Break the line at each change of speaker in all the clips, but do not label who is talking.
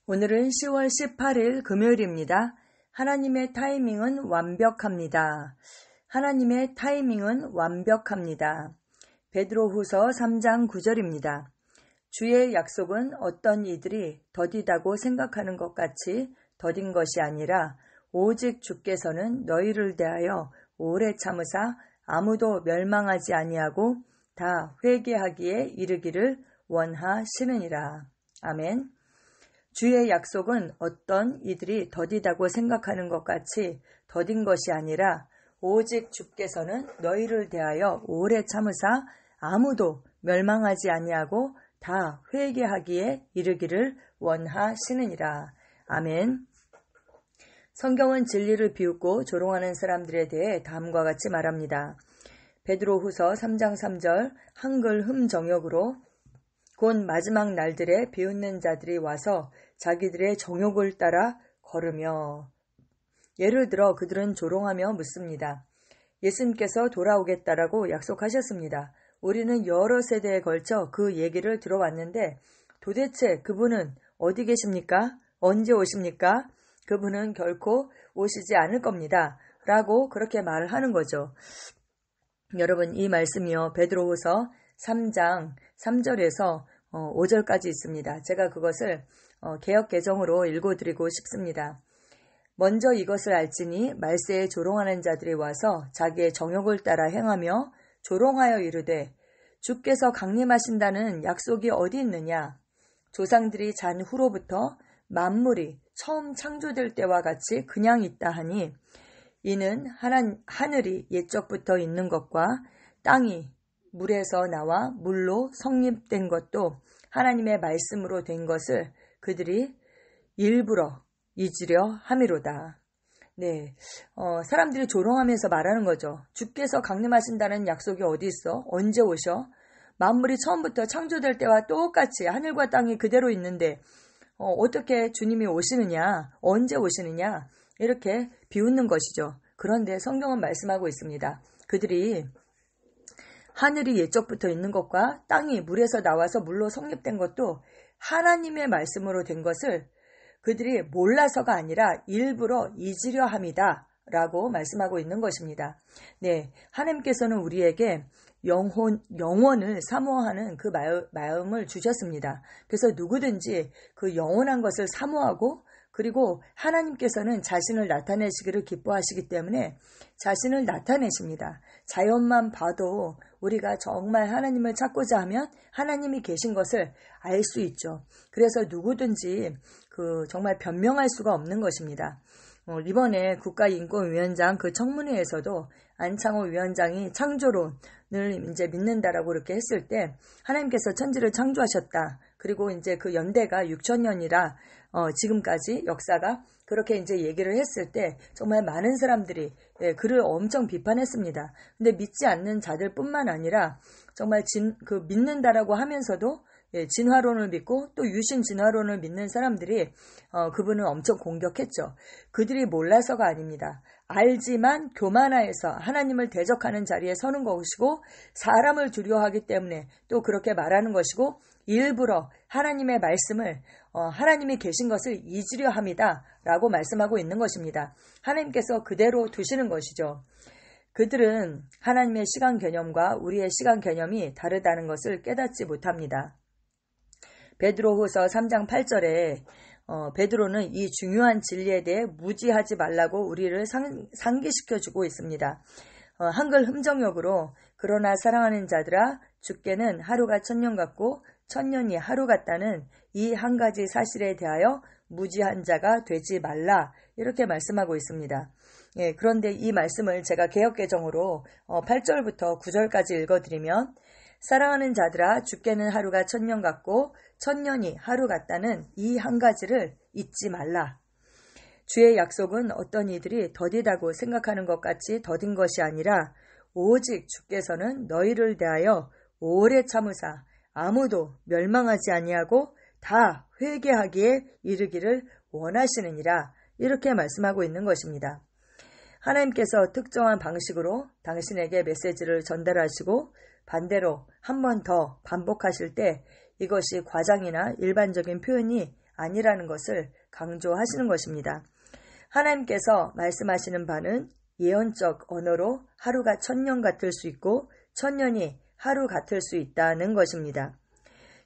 오늘은 10월 18일 금요일입니다. 하나님의 타이밍은 완벽합니다. 하나님의 타이밍은 완벽합니다. 베드로후서 3장 9절입니다. 주의 약속은 어떤 이들이 더디다고 생각하는 것 같이 더딘 것이 아니라 오직 주께서는 너희를 대하여 오래 참으사 아무도 멸망하지 아니하고 다 회개하기에 이르기를 원하시느니라. 아멘. 주의 약속은 어떤 이들이 더디다고 생각하는 것 같이 더딘 것이 아니라 오직 주께서는 너희를 대하여 오래 참으사 아무도 멸망하지 아니하고 다 회개하기에 이르기를 원하시느니라. 아멘. 성경은 진리를 비웃고 조롱하는 사람들에 대해 다음과 같이 말합니다. 베드로후서 3장 3절 한글 흠정역으로 곧 마지막 날들에 비웃는 자들이 와서 자기들의 정욕을 따라 걸으며. 예를 들어 그들은 조롱하며 묻습니다. 예수님께서 돌아오겠다라고 약속하셨습니다. 우리는 여러 세대에 걸쳐 그 얘기를 들어왔는데 도대체 그분은 어디 계십니까? 언제 오십니까? 그분은 결코 오시지 않을 겁니다. 라고 그렇게 말을 하는 거죠. 여러분, 이 말씀이요, 베드로후서 3장 3절에서 5절까지 있습니다. 제가 그것을 개역 개정으로 읽어드리고 싶습니다. 먼저 이것을 알지니 말세에 조롱하는 자들이 와서 자기의 정욕을 따라 행하며 조롱하여 이르되 주께서 강림하신다는 약속이 어디 있느냐? 조상들이 잔 후로부터 만물이 처음 창조될 때와 같이 그냥 있다 하니 이는 하늘이 옛적부터 있는 것과 땅이 물에서 나와 물로 성립된 것도 하나님의 말씀으로 된 것을 그들이 일부러 잊으려 함이로다. 네, 사람들이 조롱하면서 말하는 거죠. 주께서 강림하신다는 약속이 어디 있어? 언제 오셔? 만물이 처음부터 창조될 때와 똑같이 하늘과 땅이 그대로 있는데 어떻게 주님이 오시느냐? 언제 오시느냐? 이렇게 비웃는 것이죠. 그런데 성경은 말씀하고 있습니다. 그들이 하늘이 옛적부터 있는 것과 땅이 물에서 나와서 물로 성립된 것도 하나님의 말씀으로 된 것을 그들이 몰라서가 아니라 일부러 잊으려 함이다 라고 말씀하고 있는 것입니다. 네, 하나님께서는 우리에게 영원을 사모하는 그 마음을 주셨습니다. 그래서 누구든지 그 영원한 것을 사모하고 그리고 하나님께서는 자신을 나타내시기를 기뻐하시기 때문에 자신을 나타내십니다. 자연만 봐도 우리가 정말 하나님을 찾고자 하면 하나님이 계신 것을 알 수 있죠. 그래서 누구든지 정말 변명할 수가 없는 것입니다. 이번에 국가인권위원장 그 청문회에서도 안창호 위원장이 창조론을 이제 믿는다라고 이렇게 했을 때 하나님께서 천지를 창조하셨다. 그리고 이제 그 연대가 6,000년이라 지금까지 역사가 그렇게 이제 얘기를 했을 때 정말 많은 사람들이 그를 엄청 비판했습니다. 근데 믿지 않는 자들뿐만 아니라 정말 믿는다라고 하면서도 진화론을 믿고 또 유신 진화론을 믿는 사람들이 그분을 엄청 공격했죠. 그들이 몰라서가 아닙니다. 알지만 교만하여서 하나님을 대적하는 자리에 서는 것이고 사람을 두려워하기 때문에 또 그렇게 말하는 것이고 일부러 하나님의 말씀을 하나님이 계신 것을 잊으려 합니다. 라고 말씀하고 있는 것입니다. 하나님께서 그대로 두시는 것이죠. 그들은 하나님의 시간 개념과 우리의 시간 개념이 다르다는 것을 깨닫지 못합니다. 베드로후서 3장 8절에 베드로는 이 중요한 진리에 대해 무지하지 말라고 우리를 상기시켜주고 있습니다. 한글 흠정역으로 그러나 사랑하는 자들아 주께는 하루가 1000년 같고 1000년이 하루 같다는 이 한 가지 사실에 대하여 무지한 자가 되지 말라 이렇게 말씀하고 있습니다. 예, 그런데 이 말씀을 제가 개역개정으로 8절부터 9절까지 읽어드리면 사랑하는 자들아 주께는 하루가 1000년 같고 1000년이 하루 같다는 이 한 가지를 잊지 말라. 주의 약속은 어떤 이들이 더디다고 생각하는 것 같이 더딘 것이 아니라 오직 주께서는 너희를 대하여 오래 참으사 아무도 멸망하지 아니하고 다 회개하기에 이르기를 원하시느니라 이렇게 말씀하고 있는 것입니다. 하나님께서 특정한 방식으로 당신에게 메시지를 전달하시고 반대로 한 번 더 반복하실 때 이것이 과장이나 일반적인 표현이 아니라는 것을 강조하시는 것입니다. 하나님께서 말씀하시는 바는 예언적 언어로 하루가 1000년 같을 수 있고 1000년이 하루 같을 수 있다는 것입니다.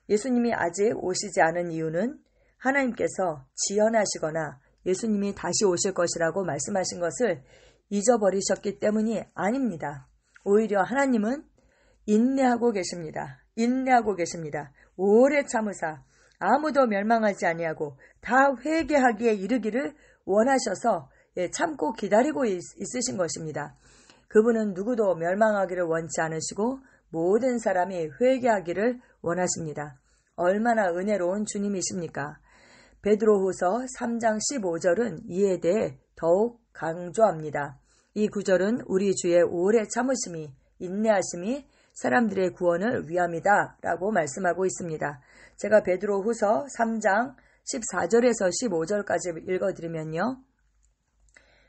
예수님이 아직 오시지 않은 이유는 하나님께서 지연하시거나 예수님이 다시 오실 것이라고 말씀하신 것을 잊어버리셨기 때문이 아닙니다. 오히려 하나님은 인내하고 계십니다. 인내하고 계십니다. 오래 참으사 아무도 멸망하지 아니하고 다 회개하기에 이르기를 원하셔서 참고 기다리고 있으신 것입니다. 그분은 누구도 멸망하기를 원치 않으시고 모든 사람이 회개하기를 원하십니다. 얼마나 은혜로운 주님이십니까? 베드로후서 3장 15절은 이에 대해 더욱 강조합니다. 이 구절은 우리 주의 오래 참으심이 인내하심이 사람들의 구원을 위함이다 라고 말씀하고 있습니다. 제가 베드로후서 3장 14절에서 15절까지 읽어드리면요.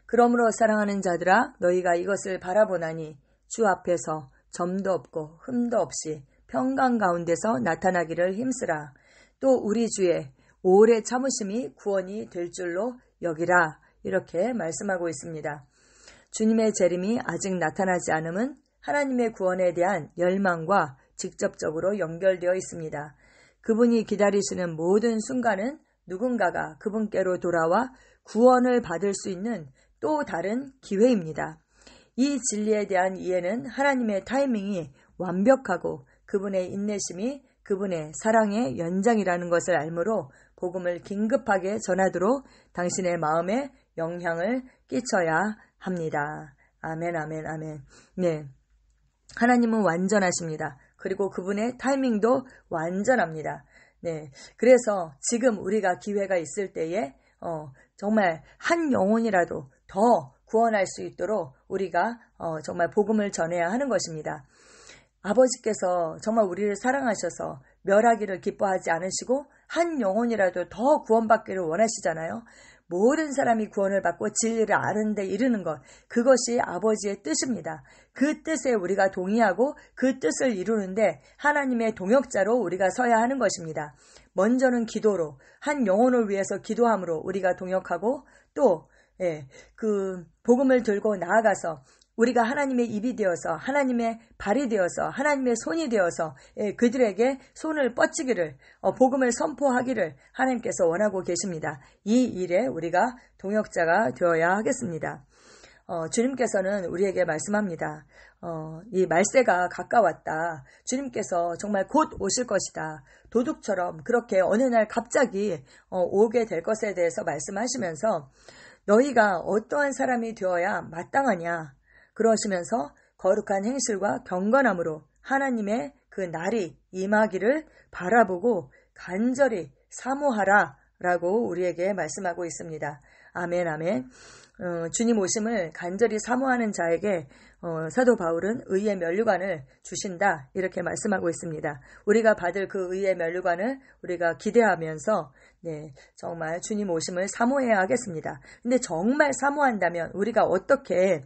그러므로 사랑하는 자들아 너희가 이것을 바라보나니 주 앞에서 점도 없고 흠도 없이 평강 가운데서 나타나기를 힘쓰라. 또 우리 주의 오래 참으심이 구원이 될 줄로 여기라. 이렇게 말씀하고 있습니다. 주님의 재림이 아직 나타나지 않음은 하나님의 구원에 대한 열망과 직접적으로 연결되어 있습니다. 그분이 기다리시는 모든 순간은 누군가가 그분께로 돌아와 구원을 받을 수 있는 또 다른 기회입니다. 이 진리에 대한 이해는 하나님의 타이밍이 완벽하고 그분의 인내심이 그분의 사랑의 연장이라는 것을 알므로 복음을 긴급하게 전하도록 당신의 마음에 영향을 끼쳐야 합니다. 아멘, 아멘, 아멘. 네. 하나님은 완전하십니다. 그리고 그분의 타이밍도 완전합니다. 네. 그래서 지금 우리가 기회가 있을 때에 정말 한 영혼이라도 더 구원할 수 있도록 우리가 정말 복음을 전해야 하는 것입니다. 아버지께서 정말 우리를 사랑하셔서 멸하기를 기뻐하지 않으시고 한 영혼이라도 더 구원받기를 원하시잖아요. 모든 사람이 구원을 받고 진리를 아는 데 이르는 것, 그것이 아버지의 뜻입니다. 그 뜻에 우리가 동의하고 그 뜻을 이루는데 하나님의 동역자로 우리가 서야 하는 것입니다. 먼저는 기도로 한 영혼을 위해서 기도함으로 우리가 동역하고 또 그 복음을 들고 나아가서 우리가 하나님의 입이 되어서 하나님의 발이 되어서 하나님의 손이 되어서 그들에게 손을 뻗치기를 복음을 선포하기를 하나님께서 원하고 계십니다. 이 일에 우리가 동역자가 되어야 하겠습니다. 주님께서는 우리에게 말씀합니다. 이 말세가 가까웠다. 주님께서 정말 곧 오실 것이다. 도둑처럼 그렇게 어느 날 갑자기 오게 될 것에 대해서 말씀하시면서 너희가 어떠한 사람이 되어야 마땅하냐. 그러시면서 거룩한 행실과 경건함으로 하나님의 그 날이 임하기를 바라보고 간절히 사모하라 라고 우리에게 말씀하고 있습니다. 아멘, 아멘. 주님 오심을 간절히 사모하는 자에게 사도 바울은 의의 면류관을 주신다 이렇게 말씀하고 있습니다. 우리가 받을 그 의의 면류관을 우리가 기대하면서 정말 주님 오심을 사모해야 하겠습니다. 근데 정말 사모한다면 우리가 어떻게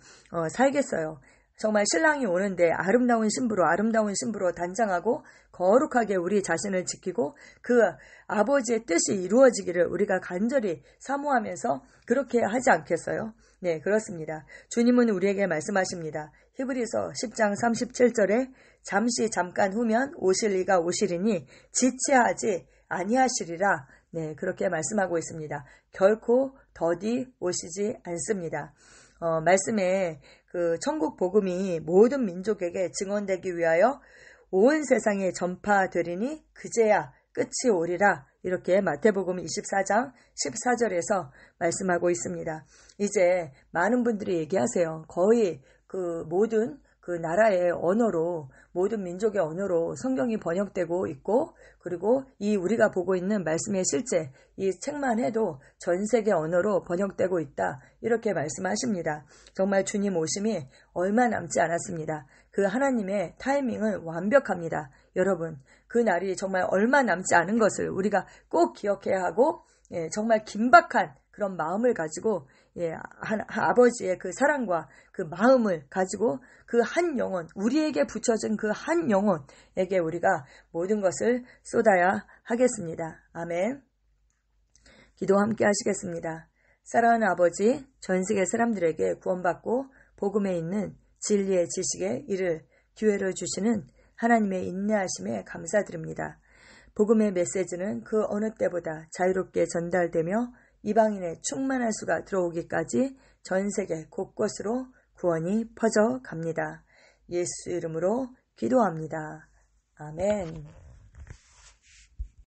살겠어요? 정말 신랑이 오는데 아름다운 신부로 단장하고 거룩하게 우리 자신을 지키고 그 아버지의 뜻이 이루어지기를 우리가 간절히 사모하면서 그렇게 하지 않겠어요? 네, 그렇습니다. 주님은 우리에게 말씀하십니다. 히브리서 10장 37절에 잠깐 후면 오실 이가 오시리니 지체하지 아니하시리라. 네, 그렇게 말씀하고 있습니다. 결코 더디 오시지 않습니다. 말씀에 그 천국 복음이 모든 민족에게 증언되기 위하여 온 세상에 전파되리니 그제야 끝이 오리라. 이렇게 마태복음 24장 14절에서 말씀하고 있습니다. 이제 많은 분들이 얘기하세요. 거의 그 모든 그 나라의 언어로 모든 민족의 언어로 성경이 번역되고 있고 그리고 이 우리가 보고 있는 말씀의 실제 이 책만 해도 전 세계 언어로 번역되고 있다. 이렇게 말씀하십니다. 정말 주님 오심이 얼마 남지 않았습니다. 그 하나님의 타이밍은 완벽합니다. 여러분 그 날이 정말 얼마 남지 않은 것을 우리가 꼭 기억해야 하고 정말 긴박한 그런 마음을 가지고 아버지의 그 사랑과 그 마음을 가지고 그 한 영혼, 우리에게 붙여진 그 한 영혼에게 우리가 모든 것을 쏟아야 하겠습니다. 아멘. 기도 함께 하시겠습니다. 사랑하는 아버지, 전 세계 사람들에게 구원받고 복음에 있는 진리의 지식에 이를 기회를 주시는 하나님의 인내하심에 감사드립니다. 복음의 메시지는 그 어느 때보다 자유롭게 전달되며 이방인의 충만한 수가 들어오기까지 전 세계 곳곳으로 구원이 퍼져 갑니다. 예수 이름으로 기도합니다. 아멘.